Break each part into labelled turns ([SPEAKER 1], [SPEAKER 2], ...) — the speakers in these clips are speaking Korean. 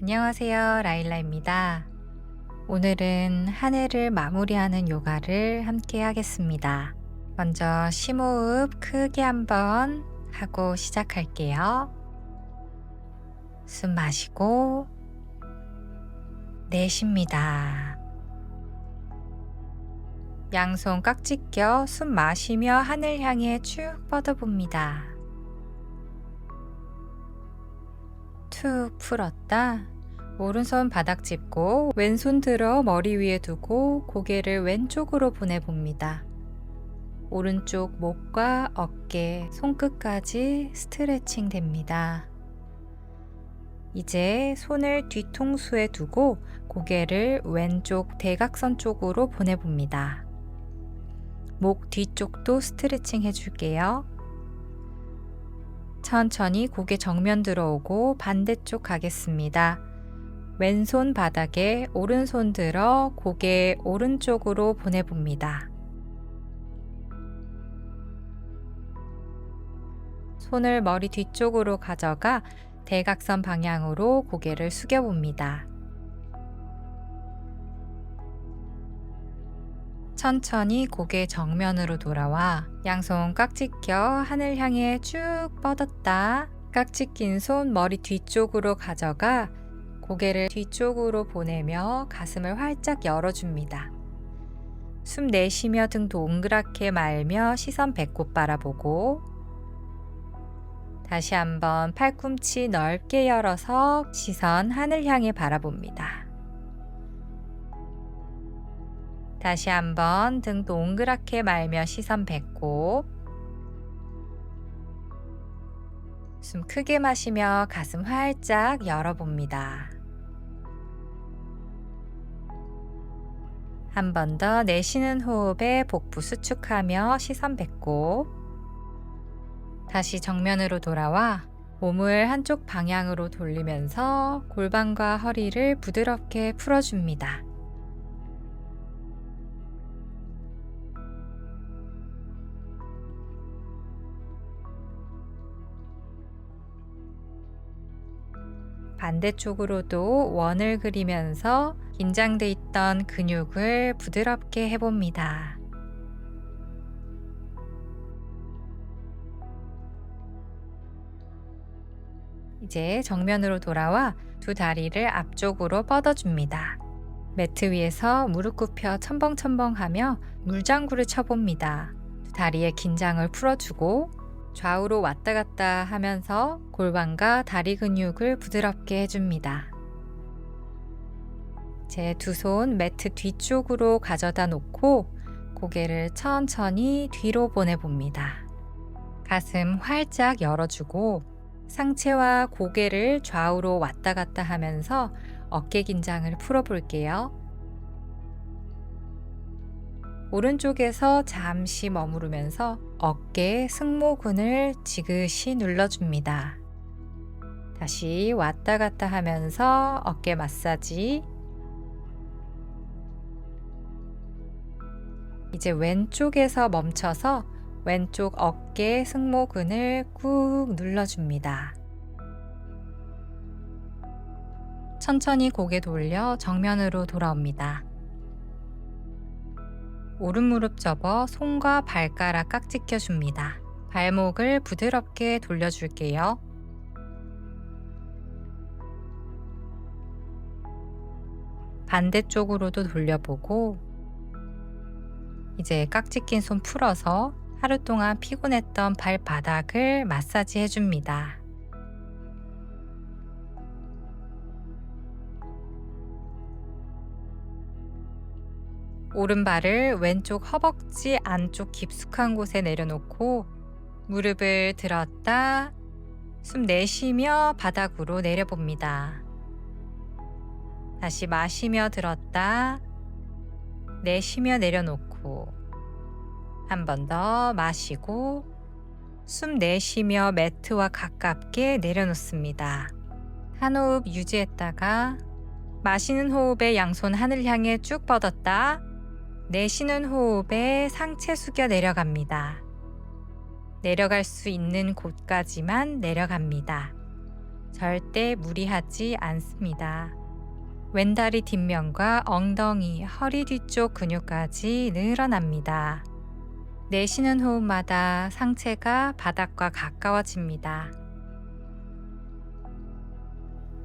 [SPEAKER 1] 안녕하세요. 라일라입니다. 오늘은 한 해를 마무리하는 요가를 함께 하겠습니다. 먼저 심호흡 크게 한번 하고 시작할게요. 숨 마시고 내쉽니다. 양손 깍지 껴 숨 마시며 하늘 향해 쭉 뻗어봅니다. 툭 풀었다. 오른손 바닥 짚고 왼손 들어 머리 위에 두고 고개를 왼쪽으로 보내봅니다. 오른쪽 목과 어깨, 손끝까지 스트레칭 됩니다. 이제 손을 뒤통수에 두고 고개를 왼쪽 대각선 쪽으로 보내봅니다. 목 뒤쪽도 스트레칭 해줄게요. 천천히 고개 정면 들어오고 반대쪽 가겠습니다. 왼손 바닥에 오른손 들어 고개 오른쪽으로 보내봅니다. 손을 머리 뒤쪽으로 가져가 대각선 방향으로 고개를 숙여봅니다. 천천히 고개 정면으로 돌아와 양손 깍지 껴 하늘 향해 쭉 뻗었다. 깍지 낀 손 머리 뒤쪽으로 가져가 고개를 뒤쪽으로 보내며 가슴을 활짝 열어줍니다. 숨 내쉬며 등 동그랗게 말며 시선 배꼽 바라보고 다시 한번 팔꿈치 넓게 열어서 시선 하늘 향해 바라봅니다. 다시 한번 등 동그랗게 말며 시선 배꼽. 숨 크게 마시며 가슴 활짝 열어봅니다. 한 번 더 내쉬는 호흡에 복부 수축하며 시선 배꼽. 다시 정면으로 돌아와 몸을 한쪽 방향으로 돌리면서 골반과 허리를 부드럽게 풀어줍니다. 반대쪽으로도 원을 그리면서 긴장돼 있던 근육을 부드럽게 해봅니다. 이제 정면으로 돌아와 두 다리를 앞쪽으로 뻗어줍니다. 매트 위에서 무릎 굽혀 첨벙첨벙하며 물장구를 쳐봅니다. 두 다리의 긴장을 풀어주고 좌우로 왔다 갔다 하면서 골반과 다리 근육을 부드럽게 해줍니다. 제 두 손 매트 뒤쪽으로 가져다 놓고 고개를 천천히 뒤로 보내봅니다. 가슴 활짝 열어주고 상체와 고개를 좌우로 왔다 갔다 하면서 어깨 긴장을 풀어볼게요. 오른쪽에서 잠시 머무르면서 어깨 승모근을 지그시 눌러줍니다. 다시 왔다 갔다 하면서 어깨 마사지. 이제 왼쪽에서 멈춰서 왼쪽 어깨 승모근을 꾹 눌러줍니다. 천천히 고개 돌려 정면으로 돌아옵니다. 오른 무릎 접어 손과 발가락 깍지 껴줍니다. 발목을 부드럽게 돌려줄게요. 반대쪽으로도 돌려보고 이제 깍지 낀 손 풀어서 하루 동안 피곤했던 발바닥을 마사지 해줍니다. 오른발을 왼쪽 허벅지 안쪽 깊숙한 곳에 내려놓고 무릎을 들었다 숨 내쉬며 바닥으로 내려봅니다. 다시 마시며 들었다 내쉬며 내려놓고 한 번 더 마시고 숨 내쉬며 매트와 가깝게 내려놓습니다. 한 호흡 유지했다가 마시는 호흡에 양손 하늘 향해 쭉 뻗었다 내쉬는 호흡에 상체 숙여 내려갑니다. 내려갈 수 있는 곳까지만 내려갑니다. 절대 무리하지 않습니다. 왼다리 뒷면과 엉덩이, 허리 뒤쪽 근육까지 늘어납니다. 내쉬는 호흡마다 상체가 바닥과 가까워집니다.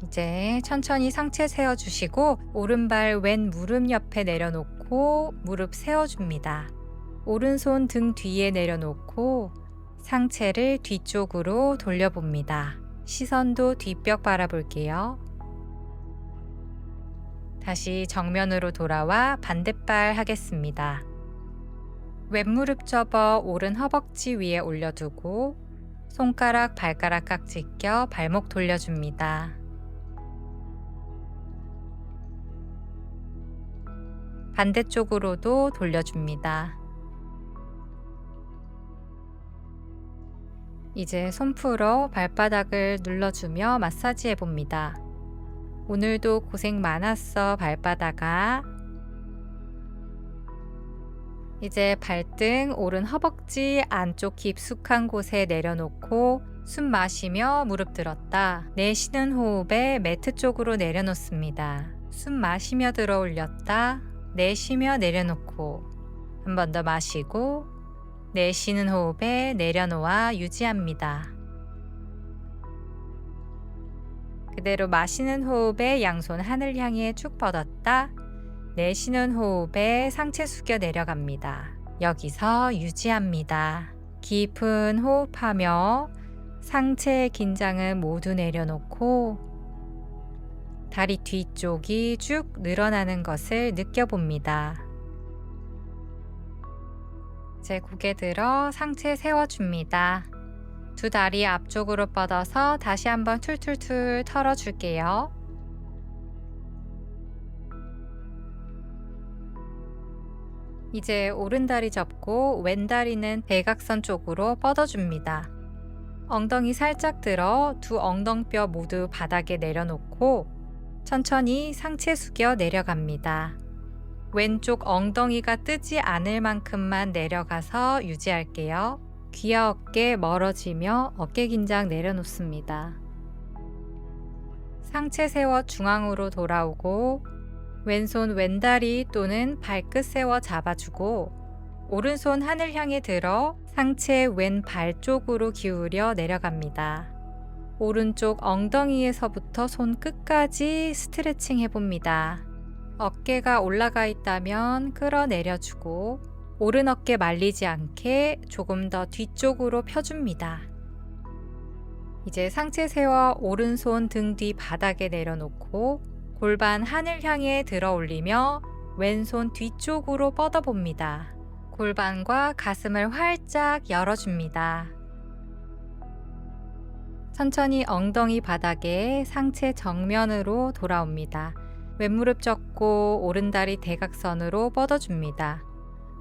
[SPEAKER 1] 이제 천천히 상체 세워주시고 오른발 왼 무릎 옆에 내려놓고 무릎 세워줍니다. 오른손 등 뒤에 내려놓고 상체를 뒤쪽으로 돌려봅니다. 시선도 뒷벽 바라볼게요. 다시 정면으로 돌아와 반대발 하겠습니다. 왼무릎 접어 오른 허벅지 위에 올려두고 손가락, 발가락 깍지 껴 발목 돌려줍니다. 반대쪽으로도 돌려줍니다. 이제 손 풀어 발바닥을 눌러주며 마사지 해봅니다. 오늘도 고생 많았어, 발바닥아. 이제 발등, 오른 허벅지 안쪽 깊숙한 곳에 내려놓고 숨 마시며 무릎 들었다. 내쉬는 호흡에 매트 쪽으로 내려놓습니다. 숨 마시며 들어 올렸다. 내쉬며 내려놓고 한 번 더 마시고 내쉬는 호흡에 내려놓아 유지합니다. 그대로 마시는 호흡에 양손 하늘 향해 쭉 뻗었다. 내쉬는 호흡에 상체 숙여 내려갑니다. 여기서 유지합니다. 깊은 호흡하며 상체의 긴장은 모두 내려놓고 다리 뒤쪽이 쭉 늘어나는 것을 느껴봅니다. 이제 고개 들어 상체 세워줍니다. 두 다리 앞쪽으로 뻗어서 다시 한번 툴툴툴 털어줄게요. 이제 오른다리 접고 왼다리는 대각선 쪽으로 뻗어줍니다. 엉덩이 살짝 들어 두 엉덩뼈 모두 바닥에 내려놓고 천천히 상체 숙여 내려갑니다. 왼쪽 엉덩이가 뜨지 않을 만큼만 내려가서 유지할게요. 귀와 어깨 멀어지며 어깨 긴장 내려놓습니다. 상체 세워 중앙으로 돌아오고 왼손 왼다리 또는 발끝 세워 잡아주고 오른손 하늘 향해 들어 상체 왼발 쪽으로 기울여 내려갑니다. 오른쪽 엉덩이에서부터 손끝까지 스트레칭 해봅니다. 어깨가 올라가 있다면 끌어내려주고 오른 어깨 말리지 않게 조금 더 뒤쪽으로 펴줍니다. 이제 상체 세워 오른손 등 뒤 바닥에 내려놓고 골반 하늘 향해 들어 올리며 왼손 뒤쪽으로 뻗어봅니다. 골반과 가슴을 활짝 열어줍니다. 천천히 엉덩이 바닥에 상체 정면으로 돌아옵니다. 왼무릎 접고 오른다리 대각선으로 뻗어줍니다.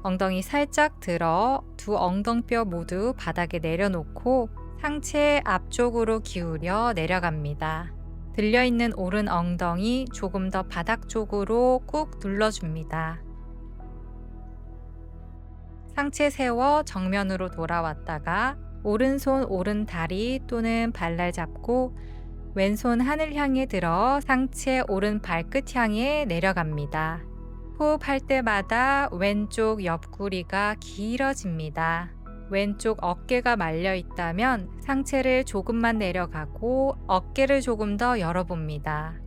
[SPEAKER 1] 엉덩이 살짝 들어 두 엉덩뼈 모두 바닥에 내려놓고 상체 앞쪽으로 기울여 내려갑니다. 들려있는 오른 엉덩이 조금 더 바닥 쪽으로 꾹 눌러줍니다. 상체 세워 정면으로 돌아왔다가 오른손 오른다리 또는 발날 잡고 왼손 하늘 향해 들어 상체 오른 발끝 향해 내려갑니다. 호흡할 때마다 왼쪽 옆구리가 길어집니다. 왼쪽 어깨가 말려 있다면 상체를 조금만 내려가고 어깨를 조금 더 열어봅니다.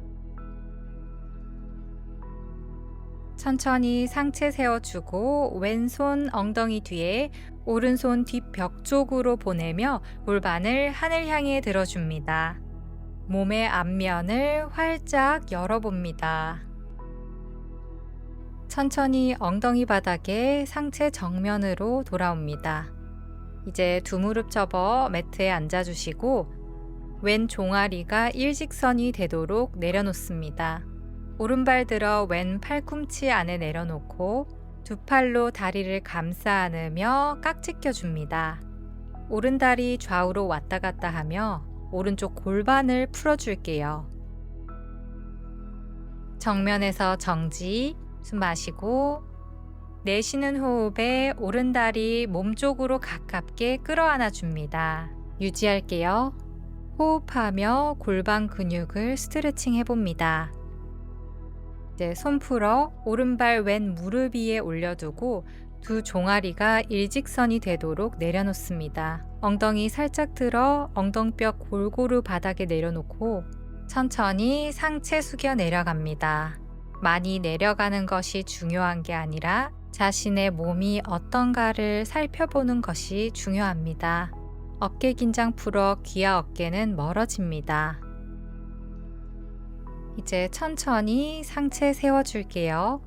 [SPEAKER 1] 천천히 상체 세워주고 왼손 엉덩이 뒤에 오른손 뒷벽 쪽으로 보내며 골반을 하늘 향해 들어줍니다. 몸의 앞면을 활짝 열어봅니다. 천천히 엉덩이 바닥에 상체 정면으로 돌아옵니다. 이제 두 무릎 접어 매트에 앉아주시고 왼 종아리가 일직선이 되도록 내려놓습니다. 오른발 들어 왼 팔꿈치 안에 내려놓고 두 팔로 다리를 감싸 안으며 깍지 껴줍니다. 오른다리 좌우로 왔다 갔다 하며 오른쪽 골반을 풀어줄게요. 정면에서 정지, 숨 마시고 내쉬는 호흡에 오른다리 몸쪽으로 가깝게 끌어안아 줍니다. 유지할게요. 호흡하며 골반 근육을 스트레칭 해봅니다. 이제 손 풀어 오른발 왼 무릎 위에 올려두고 두 종아리가 일직선이 되도록 내려놓습니다. 엉덩이 살짝 들어 엉덩뼈 골고루 바닥에 내려놓고 천천히 상체 숙여 내려갑니다. 많이 내려가는 것이 중요한 게 아니라 자신의 몸이 어떤가를 살펴보는 것이 중요합니다. 어깨 긴장 풀어 귀와 어깨는 멀어집니다. 이제 천천히 상체 세워줄게요.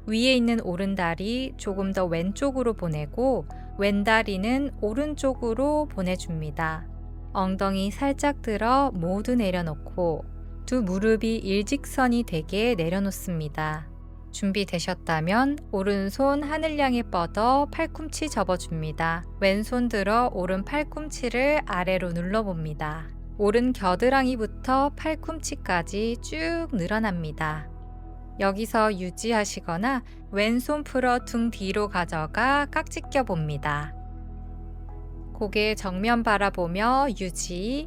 [SPEAKER 1] 위에 있는 오른다리 조금 더 왼쪽으로 보내고 왼다리는 오른쪽으로 보내줍니다. 엉덩이 살짝 들어 모두 내려놓고 두 무릎이 일직선이 되게 내려놓습니다. 준비되셨다면 오른손 하늘 향해 뻗어 팔꿈치 접어줍니다. 왼손 들어 오른 팔꿈치를 아래로 눌러봅니다. 오른 겨드랑이부터 팔꿈치까지 쭉 늘어납니다. 여기서 유지하시거나 왼손 풀어 등 뒤로 가져가 깍지 껴봅니다. 고개 정면 바라보며 유지.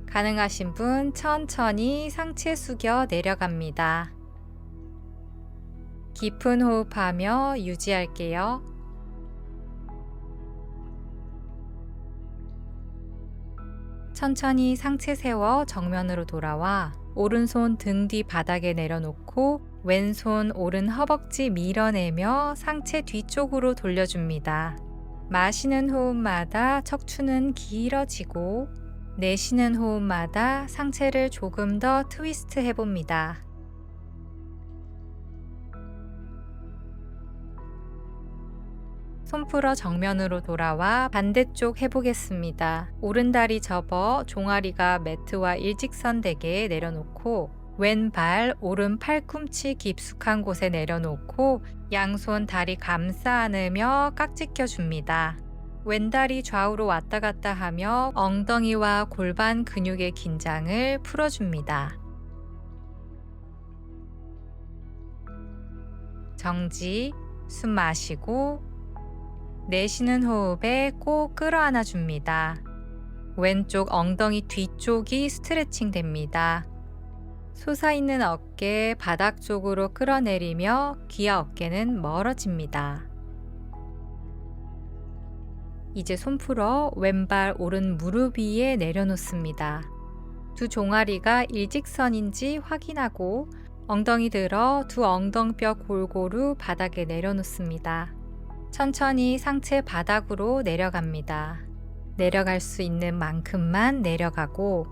[SPEAKER 1] 가능하신 분 천천히 상체 숙여 내려갑니다. 깊은 호흡하며 유지할게요. 천천히 상체 세워 정면으로 돌아와 오른손 등 뒤 바닥에 내려놓고 왼손 오른 허벅지 밀어내며 상체 뒤쪽으로 돌려줍니다. 마시는 호흡마다 척추는 길어지고 내쉬는 호흡마다 상체를 조금 더 트위스트 해봅니다. 손 풀어 정면으로 돌아와 반대쪽 해보겠습니다. 오른다리 접어 종아리가 매트와 일직선 되게 내려놓고 왼발 오른 팔꿈치 깊숙한 곳에 내려놓고 양손 다리 감싸 안으며 깍지 껴줍니다. 왼다리 좌우로 왔다 갔다 하며 엉덩이와 골반 근육의 긴장을 풀어줍니다. 정지, 숨 마시고 내쉬는 호흡에 꼭 끌어안아 줍니다. 왼쪽 엉덩이 뒤쪽이 스트레칭 됩니다. 솟아있는 어깨 바닥 쪽으로 끌어내리며 귀와 어깨는 멀어집니다. 이제 손 풀어 왼발 오른 무릎 위에 내려놓습니다. 두 종아리가 일직선인지 확인하고 엉덩이 들어 두 엉덩뼈 골고루 바닥에 내려놓습니다. 천천히 상체 바닥으로 내려갑니다. 내려갈 수 있는 만큼만 내려가고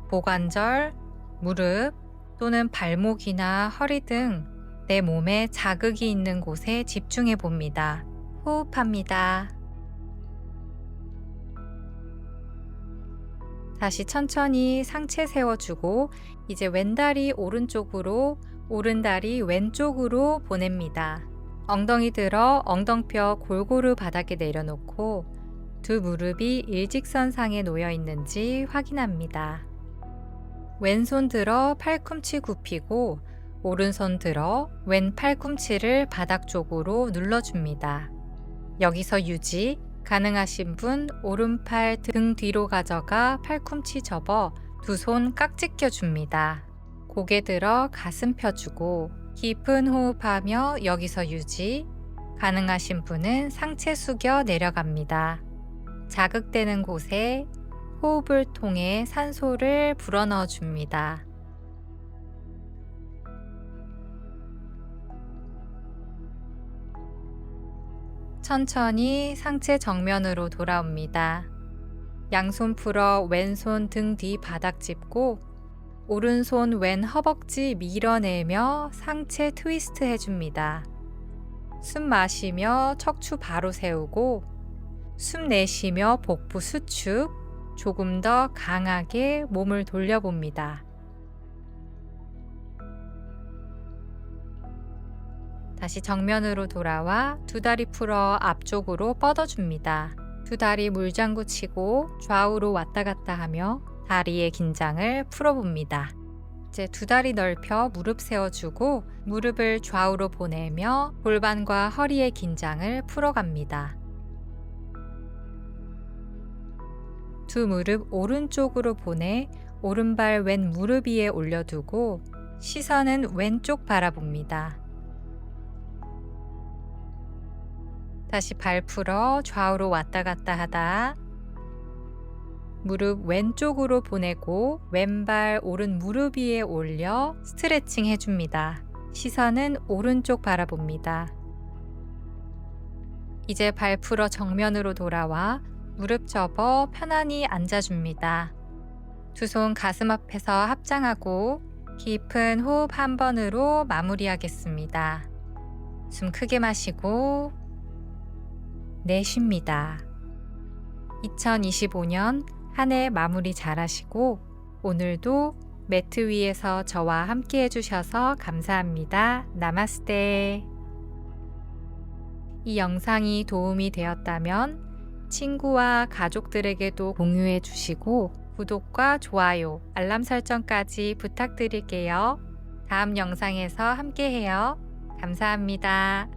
[SPEAKER 1] 고관절, 무릎 또는 발목이나 허리 등 내 몸에 자극이 있는 곳에 집중해 봅니다. 호흡합니다. 다시 천천히 상체 세워주고 이제 왼다리 오른쪽으로 오른다리 왼쪽으로 보냅니다. 엉덩이 들어 엉덩뼈 골고루 바닥에 내려놓고 두 무릎이 일직선상에 놓여 있는지 확인합니다. 왼손 들어 팔꿈치 굽히고 오른손 들어 왼 팔꿈치를 바닥 쪽으로 눌러줍니다. 여기서 유지. 가능하신 분 오른팔 등 뒤로 가져가 팔꿈치 접어 두 손 깍지 껴줍니다. 고개 들어 가슴 펴주고 깊은 호흡하며 여기서 유지. 가능하신 분은 상체 숙여 내려갑니다. 자극되는 곳에 호흡을 통해 산소를 불어넣어 줍니다. 천천히 상체 정면으로 돌아옵니다. 양손 풀어 왼손 등 뒤 바닥 짚고 오른손 왼 허벅지 밀어내며 상체 트위스트 해줍니다. 숨 마시며 척추 바로 세우고 숨 내쉬며 복부 수축, 조금 더 강하게 몸을 돌려봅니다. 다시 정면으로 돌아와 두 다리 풀어 앞쪽으로 뻗어줍니다. 두 다리 물장구 치고 좌우로 왔다 갔다 하며 다리의 긴장을 풀어봅니다. 이제 두 다리 넓혀 무릎 세워주고 무릎을 좌우로 보내며 골반과 허리의 긴장을 풀어갑니다. 두 무릎 오른쪽으로 보내 오른발 왼 무릎 위에 올려두고 시선은 왼쪽 바라봅니다. 다시 발 풀어 좌우로 왔다 갔다 하다 무릎 왼쪽으로 보내고 왼발 오른 무릎 위에 올려 스트레칭 해줍니다. 시선은 오른쪽 바라봅니다. 이제 발 풀어 정면으로 돌아와 무릎 접어 편안히 앉아줍니다. 두 손 가슴 앞에서 합장하고 깊은 호흡 한 번으로 마무리하겠습니다. 숨 크게 마시고 내쉽니다. 2025년 한 해 마무리 잘 하시고 오늘도 매트 위에서 저와 함께 해주셔서 감사합니다. 나마스테. 이 영상이 도움이 되었다면 친구와 가족들에게도 공유해 주시고 구독과 좋아요, 알람 설정까지 부탁드릴게요. 다음 영상에서 함께 해요. 감사합니다.